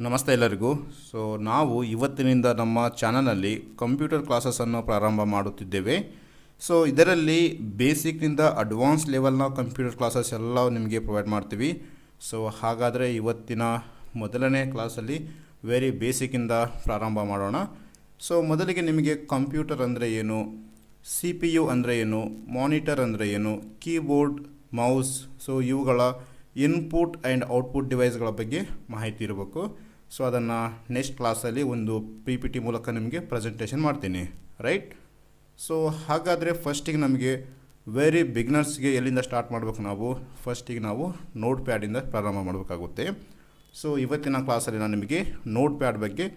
ನಮಸ್ತೆ ಎಲ್ಲರಿಗೂ. ನಾವು ಇವತ್ತಿನಿಂದ ನಮ್ಮ ಚಾನಲಲ್ಲಿ ಕಂಪ್ಯೂಟರ್ ಕ್ಲಾಸಸನ್ನು ಪ್ರಾರಂಭ ಮಾಡುತ್ತಿದ್ದೇವೆ. ಇದರಲ್ಲಿ ಬೇಸಿಕ್ನಿಂದ ಅಡ್ವಾನ್ಸ್ ಲೆವೆಲ್ನ ಕಂಪ್ಯೂಟರ್ ಕ್ಲಾಸಸ್ ಎಲ್ಲ ನಿಮಗೆ ಪ್ರೊವೈಡ್ ಮಾಡ್ತೀವಿ. ಹಾಗಾದರೆ ಇವತ್ತಿನ ಮೊದಲನೇ ಕ್ಲಾಸಲ್ಲಿ ವೆರಿ ಬೇಸಿಕ್ಕಿಂದ ಪ್ರಾರಂಭ ಮಾಡೋಣ. ಮೊದಲಿಗೆ ನಿಮಗೆ ಕಂಪ್ಯೂಟರ್ ಅಂದರೆ ಏನು, CPU ಅಂದರೆ ಏನು, ಮಾನಿಟರ್ ಅಂದರೆ ಏನು, ಕೀಬೋರ್ಡ್, ಮೌಸ್, ಇವುಗಳ ಇನ್ಪುಟ್ ಆ್ಯಂಡ್ ಔಟ್ಪುಟ್ ಡಿವೈಸ್ಗಳ ಬಗ್ಗೆ ಮಾಹಿತಿ ಇರಬೇಕು. ಅದನ್ನು ನೆಕ್ಸ್ಟ್ ಕ್ಲಾಸಲ್ಲಿ ಒಂದು PPT ಮೂಲಕ ನಿಮಗೆ ಪ್ರೆಸೆಂಟೇಷನ್ ಮಾಡ್ತೀನಿ, ರೈಟ್. ಹಾಗಾದರೆ ಫಸ್ಟಿಗೆ ನಮಗೆ ವೆರಿ ಬಿಗ್ನರ್ಸ್ಗೆ ಎಲ್ಲಿಂದ ಸ್ಟಾರ್ಟ್ ಮಾಡಬೇಕು, ಫಸ್ಟಿಗೆ ನಾವು ನೋಟ್ ಪ್ಯಾಡಿಂದ ಪ್ರಾರಂಭ ಮಾಡಬೇಕಾಗುತ್ತೆ. ಇವತ್ತಿನ ಕ್ಲಾಸಲ್ಲಿ ನಾನು ನಿಮಗೆ ನೋಟ್ ಪ್ಯಾಡ್ ಬಗ್ಗೆ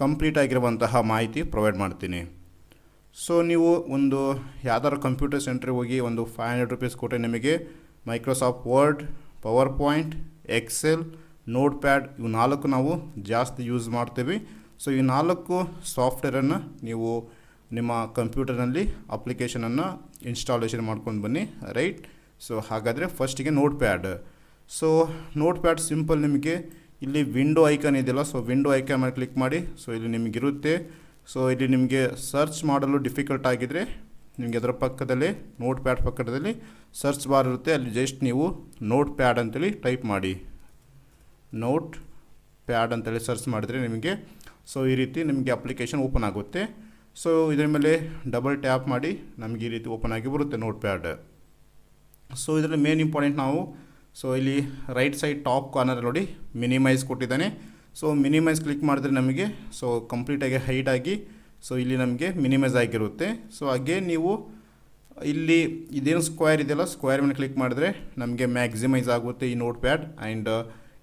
ಕಂಪ್ಲೀಟ್ ಆಗಿರುವಂತಹ ಮಾಹಿತಿ ಪ್ರೊವೈಡ್ ಮಾಡ್ತೀನಿ. ನೀವು ಒಂದು ಯಾವ್ದಾದ್ರು ಕಂಪ್ಯೂಟರ್ ಸೆಂಟ್ರಿಗೆ ಹೋಗಿ ಒಂದು ₹500 ಕೊಟ್ಟರೆ ನಿಮಗೆ Microsoft Word, PowerPoint, Excel, Notepad ಇವು 4 ನಾವು ಜಾಸ್ತಿ ಯೂಸ್ ಮಾಡ್ತೀವಿ. ಈ 4 ಸಾಫ್ಟ್ವೇರನ್ನು ನೀವು ನಿಮ್ಮ ಕಂಪ್ಯೂಟರ್ನಲ್ಲಿ ಅಪ್ಲಿಕೇಶನನ್ನು ಇನ್ಸ್ಟಾಲೇಷನ್ ಮಾಡ್ಕೊಂಡು ಬನ್ನಿ, ರೈಟ್. ಹಾಗಾದರೆ ಫಸ್ಟಿಗೆ note pad. Note pad simple, ನಿಮಗೆ ಇಲ್ಲಿ ವಿಂಡೋ ಐಕಾನ್ ಇದೆಯಲ್ಲ, ವಿಂಡೋ ಐಕಾನ್ ಮೇಲೆ ಕ್ಲಿಕ್ ಮಾಡಿ. ಇಲ್ಲಿ ನಿಮಗಿರುತ್ತೆ. ಇಲ್ಲಿ ನಿಮಗೆ ಸರ್ಚ್ ಮಾಡಲು ಡಿಫಿಕಲ್ಟ್ ಆಗಿದ್ದರೆ ನಿಮಗೆ ಅದರ ಪಕ್ಕದಲ್ಲೇ ನೋಟ್ ಪ್ಯಾಡ್ ಪಕ್ಕದಲ್ಲಿ ಸರ್ಚ್ ಬಾರ್ ಇರುತ್ತೆ, ಅಲ್ಲಿ ಜಸ್ಟ್ ನೀವು ನೋಟ್ ಪ್ಯಾಡ್ ಅಂತೇಳಿ ಟೈಪ್ ಮಾಡಿ. ನೋಟ್ ಪ್ಯಾಡ್ ಅಂತೇಳಿ ಸರ್ಚ್ ಮಾಡಿದರೆ ನಿಮಗೆ ಈ ರೀತಿ ನಿಮಗೆ ಅಪ್ಲಿಕೇಶನ್ ಓಪನ್ ಆಗುತ್ತೆ. ಇದರ ಮೇಲೆ ಡಬಲ್ ಟ್ಯಾಪ್ ಮಾಡಿ ನಮಗೆ ಈ ರೀತಿ ಓಪನ್ ಆಗಿ ಬರುತ್ತೆ ನೋಟ್ ಪ್ಯಾಡ್. ಇದರಲ್ಲಿ ಮೇನ್ ಇಂಪಾರ್ಟೆಂಟ್ ನಾವು ಇಲ್ಲಿ ರೈಟ್ ಸೈಡ್ ಟಾಪ್ ಕಾರ್ನರ್ ನೋಡಿ ಮಿನಿಮೈಸ್ ಕೊಟ್ಟಿದ್ದಾನೆ. ಮಿನಿಮೈಸ್ ಕ್ಲಿಕ್ ಮಾಡಿದ್ರೆ ನಮಗೆ ಕಂಪ್ಲೀಟಾಗಿ ಹೈಡ್ ಆಗಿ ಇಲ್ಲಿ ನಮಗೆ ಮಿನಿಮೈಸ್ ಆಗಿರುತ್ತೆ. ಅಗೇನ್ ನೀವು ಇಲ್ಲಿ ಇದೇನು ಸ್ಕ್ವೇರ್ ಇದೆಯಲ್ಲ, ಸ್ಕ್ವೇರ್ ಮೇಲೆ ಕ್ಲಿಕ್ ಮಾಡಿದ್ರೆ ನಮಗೆ ಮ್ಯಾಕ್ಸಿಮೈಸ್ ಆಗುತ್ತೆ ಈ ನೋಟ್ ಪ್ಯಾಡ್. ಆ್ಯಂಡ್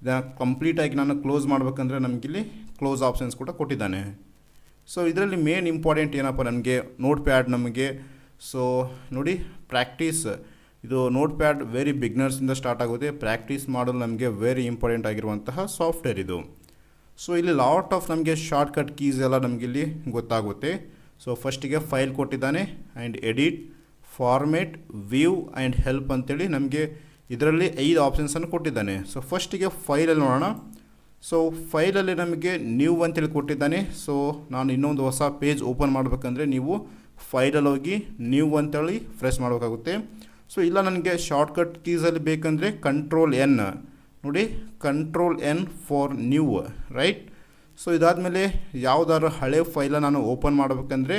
ಇದನ್ನು ಕಂಪ್ಲೀಟಾಗಿ ನಾನು ಕ್ಲೋಸ್ ಮಾಡಬೇಕಂದ್ರೆ ನಮಗಿಲ್ಲಿ ಕ್ಲೋಸ್ ಆಪ್ಷನ್ಸ್ ಕೂಡ ಕೊಟ್ಟಿದ್ದಾನೆ. ಇದರಲ್ಲಿ ಮೇನ್ ಇಂಪಾರ್ಟೆಂಟ್ ಏನಪ್ಪ ನಮಗೆ ನೋಟ್ ಪ್ಯಾಡ್ ನಮಗೆ ನೋಡಿ ಪ್ರಾಕ್ಟೀಸ್, ಇದು ನೋಟ್ ಪ್ಯಾಡ್ ವೆರಿ ಬಿಗ್ನರ್ಸಿಂದ ಸ್ಟಾರ್ಟ್ ಆಗುತ್ತೆ. ಪ್ರಾಕ್ಟೀಸ್ ಮಾಡಲು ನಮಗೆ ವೆರಿ ಇಂಪಾರ್ಟೆಂಟ್ ಆಗಿರುವಂತಹ ಸಾಫ್ಟ್ವೇರ್ ಇದು. ಇಲ್ಲಿ ಲಾಟ್ ಆಫ್ ನಮಗೆ ಶಾರ್ಟ್ಕಟ್ ಕೀಸ್ ಎಲ್ಲ ನಮಗಿಲ್ಲಿ ಗೊತ್ತಾಗುತ್ತೆ. ಫಸ್ಟಿಗೆ ಫೈಲ್ ಕೊಟ್ಟಿದ್ದಾನೆ and edit, format, view and help ಅಂತೇಳಿ ನಮಗೆ ಇದರಲ್ಲಿ 5 ಆಪ್ಷನ್ಸನ್ನು ಕೊಟ್ಟಿದ್ದಾನೆ. ಫಸ್ಟಿಗೆ ಫೈಲಲ್ಲಿ ನೋಡೋಣ. ಫೈಲಲ್ಲಿ ನಮಗೆ ನ್ಯೂ ಅಂತೇಳಿ ಕೊಟ್ಟಿದ್ದಾನೆ. ನಾನು ಇನ್ನೊಂದು ಹೊಸ ಪೇಜ್ ಓಪನ್ ಮಾಡಬೇಕಂದ್ರೆ ನೀವು ಫೈಲಲ್ಲಿ ಹೋಗಿ ನ್ಯೂ ಅಂತೇಳಿ ಪ್ರೆಸ್ ಮಾಡಬೇಕಾಗುತ್ತೆ. ಇಲ್ಲ ನನಗೆ ಶಾರ್ಟ್ಕಟ್ ಕೀಸಲ್ಲಿ ಬೇಕಂದರೆ Ctrl+N ನೋಡಿ, Ctrl+N ಫಾರ್ ನ್ಯೂ, ರೈಟ್. ಇದಾದಮೇಲೆ ಯಾವುದಾದ್ರು ಹಳೆ ಫೈಲ ನಾನು ಓಪನ್ ಮಾಡಬೇಕಂದ್ರೆ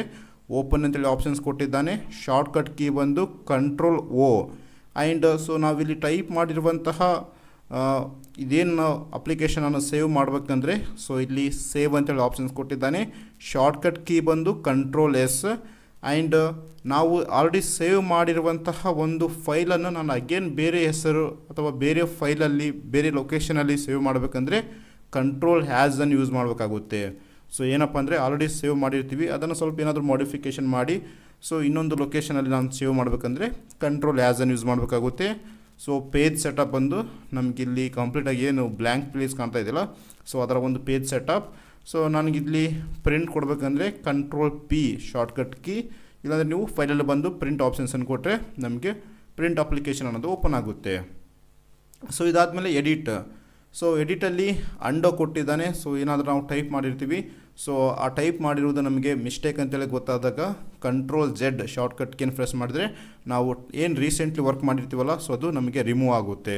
ಓಪನ್ ಅಂತೇಳಿ ಆಪ್ಷನ್ಸ್ ಕೊಟ್ಟಿದ್ದಾನೆ. ಶಾರ್ಟ್ಕಟ್ ಕೀ ಬಂದು Ctrl+O. ಆ್ಯಂಡ್ ನಾವಿಲ್ಲಿ ಟೈಪ್ ಮಾಡಿರುವಂತಹ ಇದೇನು ಅಪ್ಲಿಕೇಶನನ್ನು ಸೇವ್ ಮಾಡಬೇಕಂದ್ರೆ ಇಲ್ಲಿ ಸೇವ್ ಅಂತೇಳಿ ಆಪ್ಷನ್ಸ್ ಕೊಟ್ಟಿದ್ದಾನೆ. ಶಾರ್ಟ್ಕಟ್ ಕೀ ಬಂದು Ctrl+S. ಆ್ಯಂಡ್ ನಾವು ಆಲ್ರೆಡಿ ಸೇವ್ ಮಾಡಿರುವಂತಹ ಒಂದು ಫೈಲನ್ನು ನಾನು ಅಗೇನ್ ಬೇರೆ ಹೆಸರು ಅಥವಾ ಬೇರೆ ಫೈಲಲ್ಲಿ ಬೇರೆ ಲೊಕೇಶನಲ್ಲಿ ಸೇವ್ ಮಾಡಬೇಕಂದ್ರೆ Ctrl+H ಅನ್ನು ಯೂಸ್ ಮಾಡಬೇಕಾಗುತ್ತೆ. ಏನಪ್ಪ ಅಂದರೆ ಆಲ್ರೆಡಿ ಸೇವ್ ಮಾಡಿರ್ತೀವಿ, ಅದನ್ನು ಸ್ವಲ್ಪ ಏನಾದರೂ ಮಾಡಿಫಿಕೇಷನ್ ಮಾಡಿ ಇನ್ನೊಂದು ಲೊಕೇಶನಲ್ಲಿ ನಾನು ಸೇವ್ ಮಾಡಬೇಕಂದ್ರೆ Ctrl+H ಅನ್ನು ಯೂಸ್ ಮಾಡಬೇಕಾಗುತ್ತೆ. ಪೇಜ್ ಸೆಟಪ್ ಬಂದು ನಮಗಿಲ್ಲಿ ಕಂಪ್ಲೀಟಾಗಿ ಏನು ಬ್ಲ್ಯಾಂಕ್ ಪ್ಲೇಸ್ ಕಾಣ್ತಾ ಇದೆಯಲ್ಲ, ಅದರ ಒಂದು ಪೇಜ್ ಸೆಟಪ್. ನನಗಿಲ್ಲಿ ಪ್ರಿಂಟ್ ಕೊಡಬೇಕಂದ್ರೆ Ctrl+P ಶಾರ್ಟ್ಕಟ್ ಕೀ, ಇಲ್ಲಾಂದರೆ ನೀವು ಫೈಲಲ್ಲಿ ಬಂದು ಪ್ರಿಂಟ್ ಆಪ್ಷನ್ಸನ್ನು ಕೊಟ್ಟರೆ ನಮಗೆ ಪ್ರಿಂಟ್ ಅಪ್ಲಿಕೇಶನ್ ಅನ್ನೋದು ಓಪನ್ ಆಗುತ್ತೆ. ಇದಾದಮೇಲೆ ಎಡಿಟ್. ಎಡಿಟಲ್ಲಿ ಅಂಡೋ ಕೊಟ್ಟಿದ್ದಾನೆ. ಏನಾದರೂ ನಾವು ಟೈಪ್ ಮಾಡಿರ್ತೀವಿ, ಆ ಟೈಪ್ ಮಾಡಿರುವುದು ನಮಗೆ ಮಿಸ್ಟೇಕ್ ಅಂತೇಳಿ ಗೊತ್ತಾದಾಗ Ctrl+Z ಶಾರ್ಟ್ಕಟ್ ಕೀನ ಪ್ರೆಸ್ ಮಾಡಿದ್ರೆ ನಾವು ಏನು ರೀಸೆಂಟ್ಲಿ ವರ್ಕ್ ಮಾಡಿರ್ತೀವಲ್ಲ ಅದು ನಮಗೆ ರಿಮೂವ್ ಆಗುತ್ತೆ.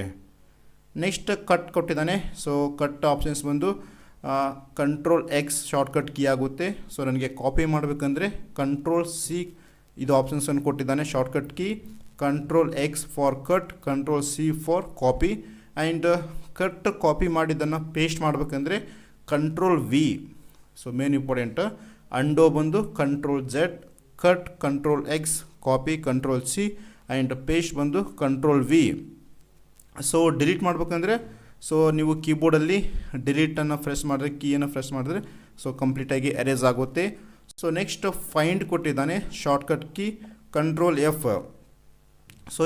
ನೆಕ್ಸ್ಟ್ ಕಟ್ ಕೊಟ್ಟಿದ್ದಾನೆ. ಕಟ್ ಆಪ್ಷನ್ಸ್ ಬಂದು Ctrl+X ಶಾರ್ಟ್ಕಟ್ ಕೀ ಆಗುತ್ತೆ. ನನಗೆ ಕಾಪಿ ಮಾಡಬೇಕಂದ್ರೆ Ctrl+C ಇದು ಆಪ್ಷನ್ಸನ್ನು ಕೊಟ್ಟಿದ್ದಾನೆ shortcut key. Ctrl+X for cut, Ctrl+C for copy. And cut copy ಮಾಡಿದ್ದನ್ನು ಪೇಸ್ಟ್ ಮಾಡಬೇಕಂದ್ರೆ Ctrl+V. Main important. ಅಂಡೋ ಬಂದು Ctrl+Z, cut Ctrl+X, copy Ctrl+C and paste ಬಂದು Ctrl+V. ಡಿಲೀಟ್ ಮಾಡಬೇಕಂದ್ರೆ ನೀವು ಕೀಬೋರ್ಡಲ್ಲಿ ಡಿಲೀಟನ್ನು ಪ್ರೆಸ್ ಮಾಡಿದ್ರೆ, ಕೀಯನ್ನು ಪ್ರೆಸ್ ಮಾಡಿದ್ರೆ ಕಂಪ್ಲೀಟಾಗಿ ಎರೇಸ್ ಆಗುತ್ತೆ. ನೆಕ್ಸ್ಟ್ ಫೈಂಡ್ ಕೊಟ್ಟಿದ್ದಾನೆ ಶಾರ್ಟ್ಕಟ್ ಕೀ Ctrl+F.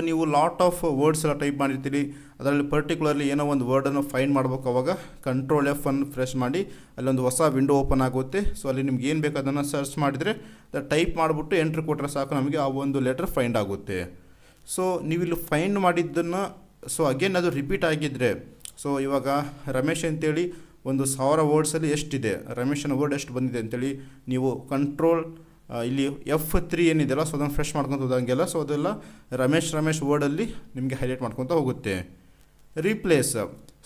ನೀವು ಲಾಟ್ ಆಫ್ ವರ್ಡ್ಸ್ ಎಲ್ಲ ಟೈಪ್ ಮಾಡಿರ್ತೀರಿ, ಅದರಲ್ಲಿ ಪರ್ಟಿಕ್ಯುಲರ್ಲಿ ಏನೋ ಒಂದು ವರ್ಡನ್ನು ಫೈಂಡ್ ಮಾಡಬೇಕು, ಅವಾಗ Ctrl+F ಅನ್ನು ಪ್ರೆಸ್ ಮಾಡಿ ಅಲ್ಲೊಂದು ಹೊಸ ವಿಂಡೋ ಓಪನ್ ಆಗುತ್ತೆ. ಅಲ್ಲಿ ನಿಮ್ಗೆ ಏನು ಬೇಕು ಅದನ್ನು ಸರ್ಚ್ ಮಾಡಿದರೆ ಟೈಪ್ ಮಾಡಿಬಿಟ್ಟು ಎಂಟ್ರಿ ಕೊಟ್ಟರೆ ಸಾಕು, ನಮಗೆ ಆ ಒಂದು ಲೆಟರ್ ಫೈಂಡ್ ಆಗುತ್ತೆ. ನೀವಿಲ್ಲಿ ಫೈಂಡ್ ಮಾಡಿದ್ದನ್ನು ಅಗೇನ್ ಅದು ರಿಪೀಟ್ ಆಗಿದ್ದರೆ, ಇವಾಗ ರಮೇಶ್ ಅಂತೇಳಿ ಒಂದು 1000 ವರ್ಡ್ಸಲ್ಲಿ ಎಷ್ಟಿದೆ, ರಮೇಶನ ವರ್ಡ್ ಎಷ್ಟು ಬಂದಿದೆ ಅಂತೇಳಿ ನೀವು ಕಂಟ್ರೋಲ್ ಇಲ್ಲಿ F3 ಏನಿದೆಯಲ್ಲ, ಸೊ ಅದನ್ನು ಫ್ರೆಶ್ ಮಾಡ್ಕೊತ ಹೋದಂಗೆಲ್ಲ ಸೊ ಅದೆಲ್ಲ ರಮೇಶ್ ವರ್ಡಲ್ಲಿ ನಿಮಗೆ ಹೈಲೈಟ್ ಮಾಡ್ಕೊತ ಹೋಗುತ್ತೆ. ರೀಪ್ಲೇಸ್,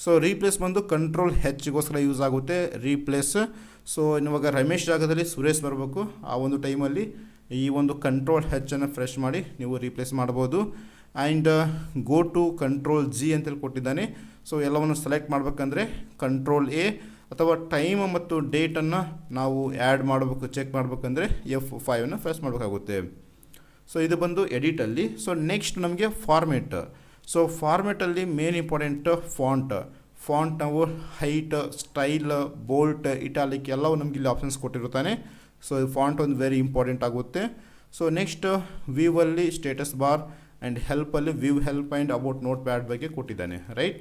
ಸೊ ರೀಪ್ಲೇಸ್ ಬಂದು ಕಂಟ್ರೋಲ್ ಹೆಚ್ಚಿಗೋಸ್ಕರ ಯೂಸ್ ಆಗುತ್ತೆ ರೀಪ್ಲೇಸ್. ಸೊ ಇವಾಗ ರಮೇಶ್ ಜಾಗದಲ್ಲಿ ಸುರೇಶ್ ಬರಬೇಕು, ಆ ಒಂದು ಟೈಮಲ್ಲಿ ಈ ಒಂದು ಕಂಟ್ರೋಲ್ ಹೆಚ್ಚನ್ನು ಫ್ರೆಶ್ ಮಾಡಿ ನೀವು ರೀಪ್ಲೇಸ್ ಮಾಡ್ಬೋದು. And go to control G ಅಂತೇಳಿ ಕೊಟ್ಟಿದ್ದಾನೆ. ಸೊ ಎಲ್ಲವನ್ನು ಸೆಲೆಕ್ಟ್ ಮಾಡಬೇಕಂದ್ರೆ ಕಂಟ್ರೋಲ್ A, ಅಥವಾ ಟೈಮ್ ಮತ್ತು ಡೇಟನ್ನು ನಾವು ಆ್ಯಡ್ ಮಾಡಬೇಕು, ಚೆಕ್ ಮಾಡಬೇಕಂದ್ರೆ F5 ಪ್ರೆಸ್ ಮಾಡಬೇಕಾಗುತ್ತೆ. ಸೊ ಇದು ಬಂದು ಎಡಿಟಲ್ಲಿ. ಸೊ ನೆಕ್ಸ್ಟ್ ನಮಗೆ ಫಾರ್ಮೇಟ್. ಸೊ ಫಾರ್ಮೇಟಲ್ಲಿ ಮೇನ್ ಇಂಪಾರ್ಟೆಂಟ್ ಫಾಂಟ್ ನಾವು ಹೈಟ್, ಸ್ಟೈಲ್, ಬೋಲ್ಟ್, ಇಟಾಲಿಕ್ ಎಲ್ಲವೂ ನಮಗೆ ಇಲ್ಲಿ ಆಪ್ಷನ್ಸ್ ಕೊಟ್ಟಿರುತ್ತಾನೆ. ಸೊ ಈ ಫಾಂಟ್ ಒಂದು ವೆರಿ ಇಂಪಾರ್ಟೆಂಟ್ ಆಗುತ್ತೆ. ಸೊ ನೆಕ್ಸ್ಟ್ ವ್ಯೂವಲ್ಲಿ ಸ್ಟೇಟಸ್ ಬಾರ್ ಆ್ಯಂಡ್ ಹೆಲ್ಪಲ್ಲಿ view help and about notepad ಬಗ್ಗೆ ಕೊಟ್ಟಿದ್ದಾನೆ, ರೈಟ್.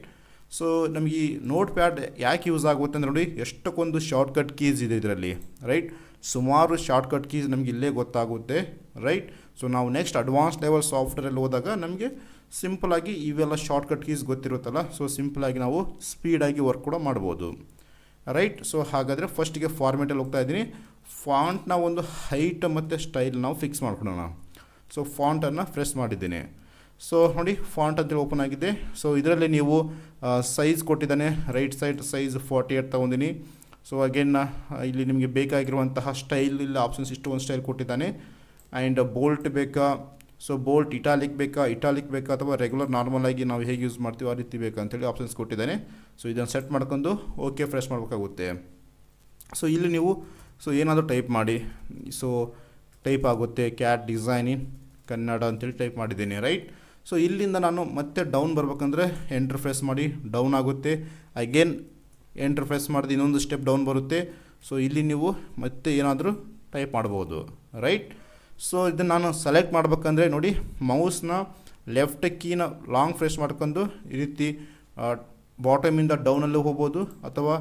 ಸೊ ನಮಗೆ ಈ ನೋಟ್ ಪ್ಯಾಡ್ ಯಾಕೆ ಯೂಸ್ ಆಗುತ್ತೆ ಅಂದರೆ ನೋಡಿ, ಎಷ್ಟಕ್ಕೊಂದು ಶಾರ್ಟ್ಕಟ್ ಕೀಸ್ ಇದೆ ಇದರಲ್ಲಿ, ರೈಟ್. ಸುಮಾರು ಶಾರ್ಟ್ಕಟ್ ಕೀಸ್ ನಮಗೆ ಇಲ್ಲೇ ಗೊತ್ತಾಗುತ್ತೆ, ರೈಟ್. ಸೊ ನಾವು ನೆಕ್ಸ್ಟ್ ಅಡ್ವಾನ್ಸ್ ಲೆವೆಲ್ ಸಾಫ್ಟ್ವೇರಲ್ಲಿ ಹೋದಾಗ ನಮಗೆ ಸಿಂಪಲಾಗಿ ಇವೆಲ್ಲ ಶಾರ್ಟ್ಕಟ್ ಕೀಸ್ ಗೊತ್ತಿರುತ್ತಲ್ಲ, ಸೊ ಸಿಂಪಲಾಗಿ ನಾವು ಸ್ಪೀಡಾಗಿ ವರ್ಕ್ ಕೂಡ ಮಾಡ್ಬೋದು, ರೈಟ್. ಸೊ ಹಾಗಾದರೆ ಫಸ್ಟಿಗೆ ಫಾರ್ಮೇಟಲ್ಲಿ ಹೋಗ್ತಾ ಇದ್ದೀನಿ. ಫಾಂಟ್ನ ಒಂದು ಹೈಟ್ ಮತ್ತು ಸ್ಟೈಲ್ ನಾವು ಫಿಕ್ಸ್ ಮಾಡ್ಕೊಳ್ಳೋಣ. ಸೊ ಫಾಂಟನ್ನು ಪ್ರೆಸ್ ಮಾಡಿದ್ದೀನಿ. ಸೊ ನೋಡಿ ಫಾಂಟ್ ಅಂತೇಳಿ ಓಪನ್ ಆಗಿದೆ. ಸೊ ಇದರಲ್ಲಿ ನೀವು ಸೈಜ್ ಕೊಟ್ಟಿದ್ದಾನೆ, ರೈಟ್ ಸೈಡ್ ಸೈಜ್ 48 ತೊಗೊಂಡಿನಿ. ಸೊ ಅಗೇನ್ ಇಲ್ಲಿ ನಿಮಗೆ ಬೇಕಾಗಿರುವಂತಹ ಸ್ಟೈಲ್ ಇಲ್ಲ ಆಪ್ಷನ್ಸ್ ಇಷ್ಟು ಒಂದು ಸ್ಟೈಲ್ ಕೊಟ್ಟಿದ್ದಾನೆ. ಆ್ಯಂಡ್ ಬೋಲ್ಟ್ ಬೇಕಾ, ಸೊ ಬೋಲ್ಟ್ ಇಟಾಲಿಕ್ ಬೇಕಾ ಅಥವಾ ರೆಗ್ಯುಲರ್ ನಾರ್ಮಲ್ ಆಗಿ ನಾವು ಹೇಗೆ ಯೂಸ್ ಮಾಡ್ತೀವಿ ಆ ರೀತಿ ಬೇಕಾ ಅಂತೇಳಿ ಆಪ್ಷನ್ಸ್ ಕೊಟ್ಟಿದ್ದಾನೆ. ಸೊ ಇದನ್ನು ಸೆಟ್ ಮಾಡ್ಕೊಂಡು ಓಕೆ ಫ್ರೆಶ್ ಮಾಡಬೇಕಾಗುತ್ತೆ. ಸೊ ಇಲ್ಲಿ ನೀವು ಸೊ ಏನಾದರೂ ಟೈಪ್ ಮಾಡಿ, ಸೊ ಟೈಪ್ ಆಗುತ್ತೆ ಕ್ಯಾಟ್ ಡಿಸೈನಿಂಗ್ ಕನ್ನಡ ಅಂತೇಳಿ ಟೈಪ್ ಮಾಡಿದ್ದೀನಿ, ರೈಟ್. ಸೊ ಇಲ್ಲಿಂದ ನಾನು ಮತ್ತೆ ಡೌನ್ ಬರಬೇಕಂದ್ರೆ ಎಂಟರ್ ಪ್ರೆಸ್ ಮಾಡಿ ಡೌನ್ ಆಗುತ್ತೆ. ಅಗೇನ್ ಎಂಟರ್ ಪ್ರೆಸ್ ಮಾಡಿದ ಇನ್ನೊಂದು ಸ್ಟೆಪ್ ಡೌನ್ ಬರುತ್ತೆ. ಸೊ ಇಲ್ಲಿ ನೀವು ಮತ್ತೆ ಏನಾದರೂ ಟೈಪ್ ಮಾಡ್ಬೋದು, ರೈಟ್. ಸೊ ಇದನ್ನು ನಾನು ಸೆಲೆಕ್ಟ್ ಮಾಡಬೇಕಂದ್ರೆ ನೋಡಿ, ಮೌಸ್ನ ಲೆಫ್ಟ್ ಕೀನ ಲಾಂಗ್ ಪ್ರೆಸ್ ಮಾಡ್ಕೊಂಡು ಈ ರೀತಿ ಬಾಟಮಿಂದ ಡೌನಲ್ಲಿ ಹೋಗ್ಬೋದು, ಅಥವಾ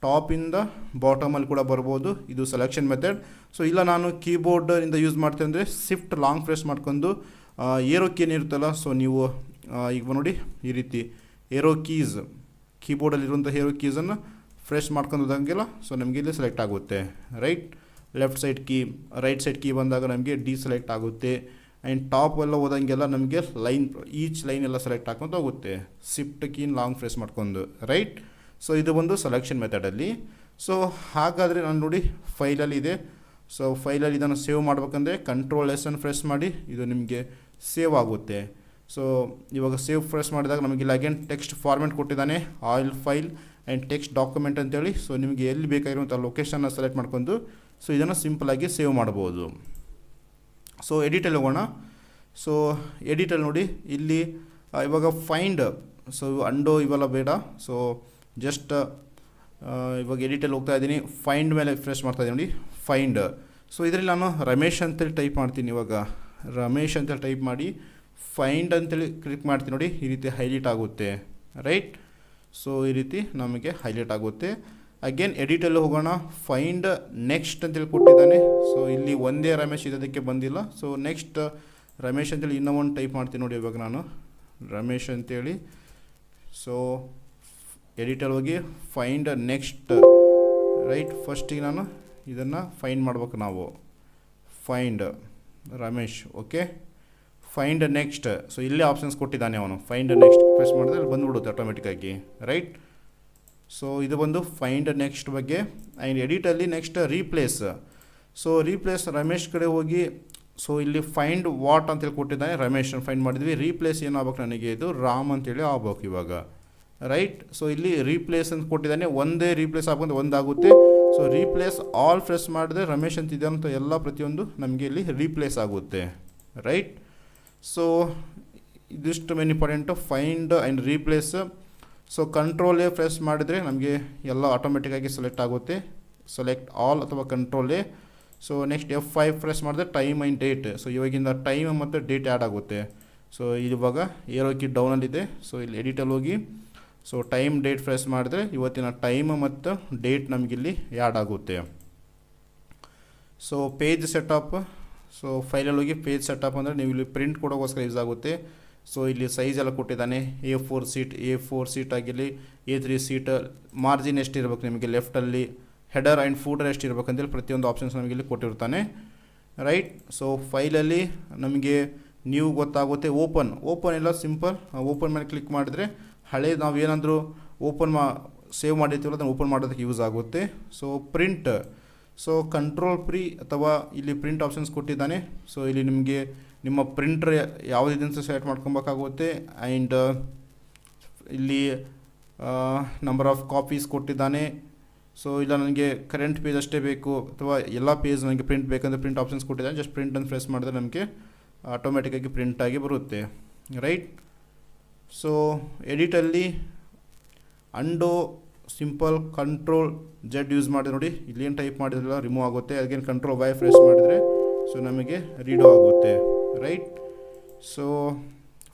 ಟಾಪಿಂದ ಬಾಟಮಲ್ಲಿ ಕೂಡ ಬರ್ಬೋದು. ಇದು ಸೆಲೆಕ್ಷನ್ ಮೆಥಡ್. ಸೊ ಇಲ್ಲ ನಾನು ಕೀಬೋರ್ಡಿಂದ ಯೂಸ್ ಮಾಡ್ತೀನಿ ಅಂದರೆ ಶಿಫ್ಟ್ ಲಾಂಗ್ ಪ್ರೆಸ್ ಮಾಡ್ಕೊಂಡು ಏರೋ ಕೀ ಏನಿರುತ್ತಲ್ಲ, ಸೊ ನೀವು ಈಗ ನೋಡಿ ಈ ರೀತಿ ಏರೋ ಕೀಸ್ ಕೀಬೋರ್ಡಲ್ಲಿರುವಂಥ ಏರೋ ಕೀಸನ್ನು ಫ್ರೆಶ್ ಮಾಡ್ಕೊಂಡೋದಂಗೆಲ್ಲ ಸೊ ನಮಗೆ ಇಲ್ಲಿ ಸೆಲೆಕ್ಟ್ ಆಗುತ್ತೆ, right. Left side key, right side key ಬಂದಾಗ ನಮಗೆ ಡಿಸೆಲೆಕ್ಟ್ ಆಗುತ್ತೆ. ಆ್ಯಂಡ್ ಟಾಪ್ ಎಲ್ಲ ಹೋದಂಗೆಲ್ಲ ನಮಗೆ ಈಚ್ ಲೈನ್ ಎಲ್ಲ ಸೆಲೆಕ್ಟ್ ಹಾಕೊಂತ ಹೋಗುತ್ತೆ, ಶಿಫ್ಟ್ ಕೀನ್ ಲಾಂಗ್ ಪ್ರೆಸ್ ಮಾಡ್ಕೊಂಡು, ರೈಟ್. ಸೊ ಇದು ಒಂದು ಸೆಲೆಕ್ಷನ್ ಮೆಥಡಲ್ಲಿ. ಸೊ ಹಾಗಾದರೆ ನಾನು ನೋಡಿ ಫೈಲಲ್ಲಿ ಇದೆ. ಸೊ ಫೈಲಲ್ಲಿ ಇದನ್ನು ಸೇವ್ ಮಾಡಬೇಕಂದ್ರೆ ಕಂಟ್ರೋಲ್ S ಪ್ರೆಸ್ ಮಾಡಿ ಇದು ನಿಮಗೆ ಸೇವ್ ಆಗುತ್ತೆ. ಸೊ ಇವಾಗ ಸೇವ್ ಪ್ರೆಸ್ ಮಾಡಿದಾಗ ನಮಗೆ ಇಲ್ಲಿ ಅಗೇನ್ ಟೆಕ್ಸ್ಟ್ ಫಾರ್ಮೆಟ್ ಕೊಟ್ಟಿದ್ದಾನೆ, oil file and text document ಅಂತೇಳಿ. ಸೊ ನಿಮಗೆ ಎಲ್ಲಿ ಬೇಕಾಗಿರುವಂಥ ಲೊಕೇಶನ್ನ ಸೆಲೆಕ್ಟ್ ಮಾಡ್ಕೊಂಡು ಸೊ ಇದನ್ನು ಸಿಂಪಲಾಗಿ ಸೇವ್ ಮಾಡ್ಬೋದು. ಸೊ ಎಡಿಟಲ್ಲಿ ಹೋಗೋಣ. ಸೊ ಎಡಿಟಲ್ಲಿ ನೋಡಿ ಇಲ್ಲಿ ಇವಾಗ ಫೈಂಡ್, ಸೊ ಅಂಡೋ ಇವೆಲ್ಲ ಬೇಡ. ಸೊ ಜಸ್ಟ್ ಇವಾಗ ಎಡಿಟಲ್ಲಿ ಹೋಗ್ತಾ ಇದ್ದೀನಿ, ಫೈಂಡ್ ಮೇಲೆ ಫ್ರೆಶ್ ಮಾಡ್ತಾ ಇದ್ದೀನಿ ನೋಡಿ, ಫೈಂಡ್. ಸೊ ಇದರಲ್ಲಿ ನಾನು ರಮೇಶ್ ಅಂತೇಳಿ ಟೈಪ್ ಮಾಡ್ತೀನಿ. ಇವಾಗ ರಮೇಶ್ ಅಂತೇಳಿ ಟೈಪ್ ಮಾಡಿ ಫೈಂಡ್ ಅಂತೇಳಿ ಕ್ಲಿಕ್ ಮಾಡ್ತೀನಿ ನೋಡಿ, ಈ ರೀತಿ ಹೈಲೈಟ್ ಆಗುತ್ತೆ, ರೈಟ್. ಸೊ ಈ ರೀತಿ ನಮಗೆ ಹೈಲೈಟ್ ಆಗುತ್ತೆ. ಅಗೇನ್ ಎಡಿಟಲ್ಲಿ ಹೋಗೋಣ. ಫೈಂಡ್ ನೆಕ್ಸ್ಟ್ ಅಂತೇಳಿ ಕೊಟ್ಟಿದ್ದಾನೆ. ಸೊ ಇಲ್ಲಿ ಒಂದೇ ರಮೇಶ್ ಇದಕ್ಕೆ ಬಂದಿಲ್ಲ. ಸೊ ನೆಕ್ಸ್ಟ್ ರಮೇಶ್ ಅಂತೇಳಿ ಇನ್ನೂ ಒಂದು ಟೈಪ್ ಮಾಡ್ತೀನಿ ನೋಡಿ, ಇವಾಗ ನಾನು ರಮೇಶ್ ಅಂತೇಳಿ. ಸೊ ಎಡಿಟರ್ ಹೋಗಿ ಫೈಂಡ್ ನೆಕ್ಸ್ಟ್, ರೈಟ್. ಫಸ್ಟಿಗೆ ನಾನು ಇದನ್ನು ಫೈಂಡ್ ಮಾಡ್ಬೇಕು ನಾವು, find Ramesh, okay. Find next, so ಇಲ್ಲೇ ಆಪ್ಷನ್ಸ್ ಕೊಟ್ಟಿದ್ದಾನೆ ಅವನು. ಫೈಂಡ್ ನೆಕ್ಸ್ಟ್ ಪ್ರೆಸ್ ಮಾಡಿದ್ರೆ ಅಲ್ಲಿ ಬಂದುಬಿಡುತ್ತೆ ಆಟೋಮೆಟಿಕ್ಕಾಗಿ, ರೈಟ್. ಸೊ ಇದು ಬಂದು ಫೈಂಡ್ ನೆಕ್ಸ್ಟ್ ಬಗ್ಗೆ. ಆ್ಯಂಡ್ ಎಡಿಟಲ್ಲಿ next replace. So replace Ramesh ಕಡೆ ಹೋಗಿ, ಸೊ ಇಲ್ಲಿ ಫೈಂಡ್ ವಾಟ್ ಅಂತೇಳಿ ಕೊಟ್ಟಿದ್ದಾನೆ, ರಮೇಶ್ ಫೈಂಡ್ ಮಾಡಿದ್ವಿ. ರೀಪ್ಲೇಸ್ ಏನಾಗಬೇಕು ನನಗೆ, ಇದು ರಾಮ್ ಅಂತೇಳಿ ಆಗ್ಬೇಕು ಇವಾಗ, ರೈಟ್. ಸೊ ಇಲ್ಲಿ ರೀಪ್ಲೇಸ್ ಅಂತ ಕೊಟ್ಟಿದ್ದಾನೆ, ಒಂದೇ ರೀಪ್ಲೇಸ್ ಆಗ್ಬಂದು ಒಂದಾಗುತ್ತೆ. ಸೊ ರೀಪ್ಲೇಸ್ ಆಲ್ ಪ್ರೆಸ್ ಮಾಡಿದ್ರೆ ರಮೇಶ್ ಅಂತ ಇದೆ ಅಂತ ಎಲ್ಲ ಪ್ರತಿಯೊಂದು ನಮಗೆ ಇಲ್ಲಿ ರೀಪ್ಲೇಸ್ ಆಗುತ್ತೆ, ರೈಟ್. ಸೊ ಇದಿಷ್ಟು main important, find and replace. So control A press ಮಾಡಿದರೆ ನಮಗೆ ಎಲ್ಲ ಆಟೋಮೆಟಿಕ್ಕಾಗಿ ಸೆಲೆಕ್ಟ್ ಆಗುತ್ತೆ, ಸೆಲೆಕ್ಟ್ ಆಲ್ ಅಥವಾ control A. So next F5 press ಮಾಡಿದ್ರೆ ಟೈಮ್ ಆ್ಯಂಡ್ ಡೇಟ್. ಸೊ ಇವಾಗಿಂದ ಟೈಮ್ ಮತ್ತು ಡೇಟ್ ಆ್ಯಡ್ ಆಗುತ್ತೆ. ಸೊ ಇವಾಗ ಏರೋ ಕೀ ಡೌನಲ್ಲಿದೆ. ಸೊ ಇಲ್ಲಿ ಎಡಿಟಲ್ಲಿ ಹೋಗಿ ಸೊ ಟೈಮ್ ಡೇಟ್ ಪ್ರೆಸ್ ಮಾಡಿದ್ರೆ ಇವತ್ತಿನ ಟೈಮ್ ಮತ್ತು ಡೇಟ್ ನಮಗಿಲ್ಲಿ ಆ್ಯಡ್ ಆಗುತ್ತೆ. So page setup. ಸೊ ಫೈಲಲ್ಲಿ ಹೋಗಿ ಪೇಜ್ ಸೆಟಪ್ ಅಂದರೆ ನೀವು ಇಲ್ಲಿ ಪ್ರಿಂಟ್ ಕೊಡೋಗೋಸ್ಕರ ಯೂಸ್ ಆಗುತ್ತೆ. ಸೊ ಇಲ್ಲಿ ಸೈಜ್ ಎಲ್ಲ ಕೊಟ್ಟಿದ್ದಾನೆ. A4 ಸೀಟ್ ಆಗಿರಲಿ, A3 ಸೀಟ್, ಮಾರ್ಜಿನ್ ಎಷ್ಟಿರ್ಬೇಕು ನಿಮಗೆ ಲೆಫ್ಟಲ್ಲಿ, ಹೆಡರ್ ಆ್ಯಂಡ್ ಫೂಟರ್ ಎಷ್ಟಿರ್ಬೇಕು ಅಂತೇಳಿ ಪ್ರತಿಯೊಂದು ಆಪ್ಷನ್ಸ್ ನಮಗೆ ಇಲ್ಲಿ ಕೊಟ್ಟಿರ್ತಾನೆ, ರೈಟ್. ಸೊ ಫೈಲಲ್ಲಿ ನಮಗೆ ನೀವು ಗೊತ್ತಾಗುತ್ತೆ. ಓಪನ್ ಎಲ್ಲ ಸಿಂಪಲ್. ಓಪನ್ ಮೇಲೆ ಕ್ಲಿಕ್ ಮಾಡಿದರೆ ಹಳೆ ನಾವು ಏನಾದರೂ ಸೇವ್ ಮಾಡಿರ್ತೀವಲ್ಲ ಅದನ್ನು ಓಪನ್ ಮಾಡೋದಕ್ಕೆ ಯೂಸ್ ಆಗುತ್ತೆ. ಸೊ ಪ್ರಿಂಟ್, ಸೊ ಕಂಟ್ರೋಲ್ ಪ್ರಿ ಅಥವಾ ಇಲ್ಲಿ ಪ್ರಿಂಟ್ ಆಪ್ಷನ್ಸ್ ಕೊಟ್ಟಿದ್ದಾನೆ. ಸೊ ಇಲ್ಲಿ ನಿಮಗೆ ನಿಮ್ಮ ಪ್ರಿಂಟ್ರ್ ಯಾವುದಿದೆ ಸೆಲೆಕ್ಟ್ ಮಾಡ್ಕೊಬೇಕಾಗುತ್ತೆ. ಆ್ಯಂಡ್ ಇಲ್ಲಿ ನಂಬರ್ ಆಫ್ ಕಾಪೀಸ್ ಕೊಟ್ಟಿದ್ದಾನೆ. ಸೊ ಇಲ್ಲ ನನಗೆ ಕರೆಂಟ್ ಪೇಜ್ ಅಷ್ಟೇ ಬೇಕು ಅಥವಾ ಎಲ್ಲ ಪೇಜ್ ನನಗೆ ಪ್ರಿಂಟ್ ಬೇಕಂದರೆ ಪ್ರಿಂಟ್ ಆಪ್ಷನ್ಸ್ ಕೊಟ್ಟಿದ್ದಾನೆ. ಜಸ್ಟ್ ಪ್ರಿಂಟ್ ಅಂತ ಪ್ರೆಸ್ ಮಾಡಿದ್ರೆ ನಮಗೆ ಆಟೋಮೆಟಿಕ್ಕಾಗಿ ಪ್ರಿಂಟಾಗಿ ಬರುತ್ತೆ, ರೈಟ್. ಸೊ ಎಡಿಟಲ್ಲಿ ಅಂಡೋ ಸಿಂಪಲ್ Ctrl+Z ಯೂಸ್ ಮಾಡಿ ನೋಡಿ, ಇಲ್ಲೇನು ಟೈಪ್ ಮಾಡಿದ್ರಲ್ಲ ರಿಮೂವ್ ಆಗುತ್ತೆ. ಅಗೇನ್ Ctrl+Y ಪ್ರೆಸ್ ಮಾಡಿದರೆ ಸೊ ನಮಗೆ ರೀಡೋ ಆಗುತ್ತೆ, ರೈಟ್. ಸೊ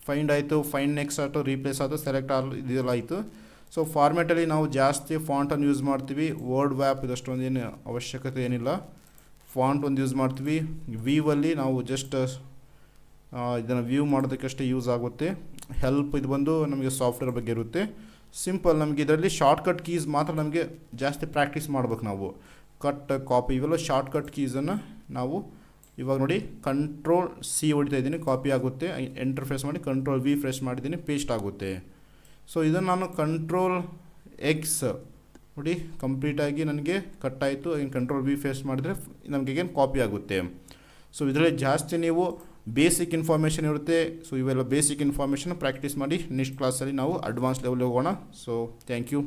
ಫೈಂಡ್ ಆಯಿತು, ಫೈಂಡ್ ನೆಕ್ಸ್ಟ್ ಆಯಿತು, ರೀಪ್ಲೇಸ್ ಆಯಿತು, ಸೆಲೆಕ್ಟ್ ಇದೆಲ್ಲ ಆಯಿತು. ಸೊ ಫಾರ್ಮ್ಯಾಟಲ್ಲಿ ನಾವು ಜಾಸ್ತಿ ಫಾಂಟನ್ನು ಯೂಸ್ ಮಾಡ್ತೀವಿ. ವರ್ಡ್ ವ್ಯಾಪ್ ಇದಷ್ಟೊಂದು ಏನು ಅವಶ್ಯಕತೆ ಏನಿಲ್ಲ. ಫಾಂಟ್ ಒಂದು ಯೂಸ್ ಮಾಡ್ತೀವಿ. ವ್ಯೂವಲ್ಲಿ ನಾವು ಜಸ್ಟ್ ಇದನ್ನು ವ್ಯೂ ಮಾಡೋದಕ್ಕಷ್ಟೇ ಯೂಸ್ ಆಗುತ್ತೆ. ಹೆಲ್ಪ್ ಇದು ಬಂದು ನಮಗೆ ಸಾಫ್ಟ್ವೇರ್ ಬಗ್ಗೆ ಇರುತ್ತೆ. ಸಿಂಪಲ್ ನಮಗೆ ಇದರಲ್ಲಿ ಶಾರ್ಟ್ಕಟ್ ಕೀಸ್ ಮಾತ್ರ ನಮಗೆ ಜಾಸ್ತಿ ಪ್ರಾಕ್ಟೀಸ್ ಮಾಡ್ಬೇಕು ನಾವು. ಕಾಪಿ ಇವೆಲ್ಲ ಶಾರ್ಟ್ಕಟ್ ಕೀಸನ್ನು ನಾವು ಇವಾಗ ನೋಡಿ Ctrl+C ಹೊಡಿತಾ ಇದ್ದೀನಿ, ಕಾಪಿ ಆಗುತ್ತೆ. ಎಂಟರ್ ಪ್ರೆಸ್ ಮಾಡಿ Ctrl+V ಪ್ರೆಸ್ ಮಾಡಿದ್ದೀನಿ, ಪೇಸ್ಟ್ ಆಗುತ್ತೆ. ಸೊ ಇದನ್ನು ನಾನು Ctrl+X ನೋಡಿ ಕಂಪ್ಲೀಟಾಗಿ ನನಗೆ ಕಟ್ ಆಯಿತು. Ctrl+V ಪ್ರೆಸ್ ಮಾಡಿದರೆ ನಮಗೇನು ಕಾಪಿ ಆಗುತ್ತೆ. ಸೊ ಇದರಲ್ಲಿ ಜಾಸ್ತಿ ನೀವು ಬೇಸಿಕ್ ಇನ್ಫಾರ್ಮೇಷನ್ ಇರುತ್ತೆ. ಸೊ ಇವೆಲ್ಲ ಬೇಸಿಕ್ ಇನ್ಫಾರ್ಮೇಷನ್ ಪ್ರಾಕ್ಟೀಸ್ ಮಾಡಿ. ನೆಕ್ಸ್ಟ್ ಕ್ಲಾಸಲ್ಲಿ ನಾವು ಅಡ್ವಾನ್ಸ್ ಲೆವೆಲ್ ಹೋಗೋಣ. So thank you.